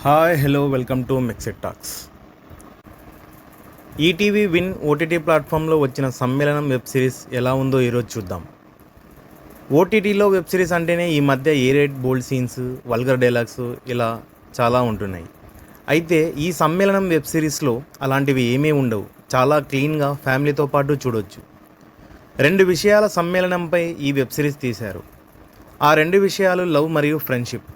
Hi hello welcome to mixed talks. ETV win OTT ప్లాట్ఫామ్లో వచ్చిన సమ్మేళనం వెబ్ సిరీస్ ఎలా ఉందో ఈరోజు చూద్దాం. ఓటీటీలో వెబ్ సిరీస్ అంటేనే ఈ మధ్య A rate bold scenes, vulgar dialogues ఇలా చాలా ఉంటున్నాయి. అయితే ఈ సమ్మేళనం వెబ్ సిరీస్లో అలాంటివి ఏమీ ఉండవు. చాలా క్లీన్గా ఫ్యామిలీతో పాటు చూడొచ్చు. 2 విషయాల సమ్మేళనంపై ఈ వెబ్ సిరీస్ తీశారు. ఆ 2 విషయాలు లవ్ మరియు ఫ్రెండ్షిప్.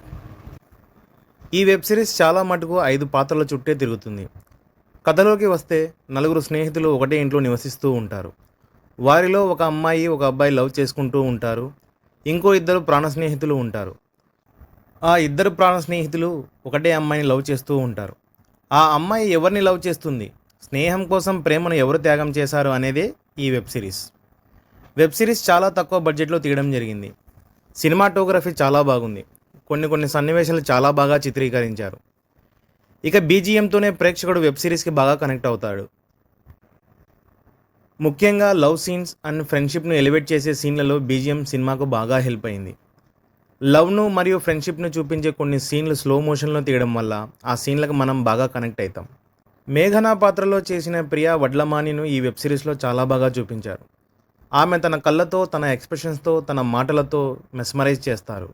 ఈ వెబ్ సిరీస్ చాలా మటుకు 5 పాత్రల చుట్టే తిరుగుతుంది. కథలోకి వస్తే 4 స్నేహితులు ఒకటే ఇంట్లో నివసిస్తూ ఉంటారు. వారిలో ఒక అమ్మాయి ఒక అబ్బాయి లవ్ చేసుకుంటూ ఉంటారు. ఇంకో 2 ప్రాణ స్నేహితులు ఉంటారు. ఆ 2 ప్రాణ స్నేహితులు ఒకటే అమ్మాయిని లవ్ చేస్తూ ఉంటారు. ఆ అమ్మాయి ఎవరిని లవ్ చేస్తుంది, స్నేహం కోసం ప్రేమను ఎవరు త్యాగం చేశారు అనేదే ఈ వెబ్ సిరీస్. వెబ్ సిరీస్ చాలా తక్కువ బడ్జెట్లో తీయడం జరిగింది. సినిమాటోగ్రఫీ చాలా బాగుంది. కొన్ని సన్నివేశాలు చాలా బాగా చిత్రీకరించారు. ఇక బీజిఎంతోనే ప్రేక్షకుడు వెబ్ సిరీస్కి బాగా కనెక్ట్ అవుతాడు. ముఖ్యంగా లవ్ సీన్స్ అండ్ ఫ్రెండ్షిప్ను ఎలివేట్ చేసే సీన్లలో బీజిఎం సినిమాకు బాగా హెల్ప్ అయింది. లవ్ను మరియు ఫ్రెండ్షిప్ను చూపించే కొన్ని సీన్లు స్లో మోషన్లో తీయడం వల్ల ఆ సీన్లకు మనం బాగా కనెక్ట్ అవుతాం. మేఘనా పాత్రలో చేసిన ప్రియా వడ్లమానిను ఈ వెబ్ సిరీస్లో చాలా బాగా చూపించారు. ఆమె తన కళ్ళతో, తన ఎక్స్ప్రెషన్స్తో, తన మాటలతో మెస్మరైజ్ చేస్తారు.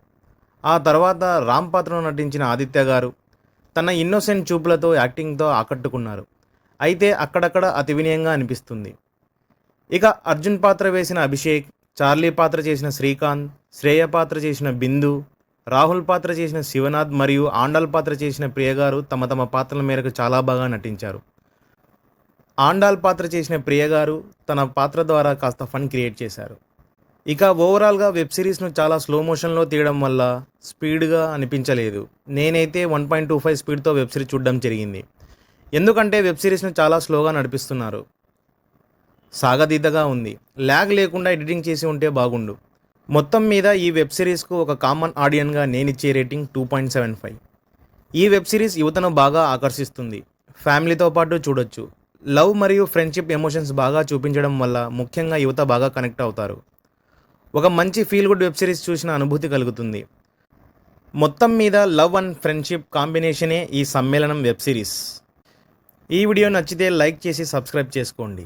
ఆ తర్వాత రామ్ పాత్రలో నటించిన ఆదిత్య గారు తన ఇన్నోసెంట్ చూపులతో, యాక్టింగ్తో ఆకట్టుకున్నారు. అయితే అక్కడక్కడ అతి వినయంగా అనిపిస్తుంది. ఇక అర్జున్ పాత్ర వేసిన అభిషేక్, చార్లీ పాత్ర చేసిన శ్రీకాంత్, శ్రేయ పాత్ర చేసిన బిందు, రాహుల్ పాత్ర చేసిన శివనాథ్ మరియు ఆండాల్ పాత్ర చేసిన ప్రియ గారు తమ తమ పాత్రల మేరకు చాలా బాగా నటించారు. ఆండాల్ పాత్ర చేసిన ప్రియ గారు తన పాత్ర ద్వారా కాస్త ఫన్ క్రియేట్ చేశారు. ఇక ఓవరాల్గా వెబ్ సిరీస్ను చాలా స్లో మోషన్లో తీయడం వల్ల స్పీడ్గా అనిపించలేదు. నేనైతే 1.25 స్పీడ్తో వెబ్ సిరీస్ చూడడం జరిగింది. ఎందుకంటే వెబ్ సిరీస్ను చాలా స్లోగా నడిపిస్తున్నారు. సాగదీతగా ఉంది. ల్యాగ్ లేకుండా ఎడిటింగ్ చేసి ఉంటే బాగుండు. మొత్తం మీద ఈ వెబ్ సిరీస్కు ఒక కామన్ ఆడియన్గా నేనిచ్చే రేటింగ్ 2.75. ఈ వెబ్ సిరీస్ యువతను బాగా ఆకర్షిస్తుంది. ఫ్యామిలీతో పాటు చూడొచ్చు. లవ్ మరియు ఫ్రెండ్షిప్ ఎమోషన్స్ బాగా చూపించడం వల్ల ముఖ్యంగా యువత బాగా కనెక్ట్ అవుతారు. ఒక మంచి ఫీల్ గుడ్ వెబ్ సిరీస్ చూసిన అనుభూతి కలుగుతుంది. మొత్తం మీద లవ్ అండ్ ఫ్రెండ్షిప్ కాంబినేషనే ఈ సమ్మేళనం వెబ్ సిరీస్. ఈ వీడియో నచ్చితే లైక్ చేసి సబ్స్క్రైబ్ చేసుకోండి.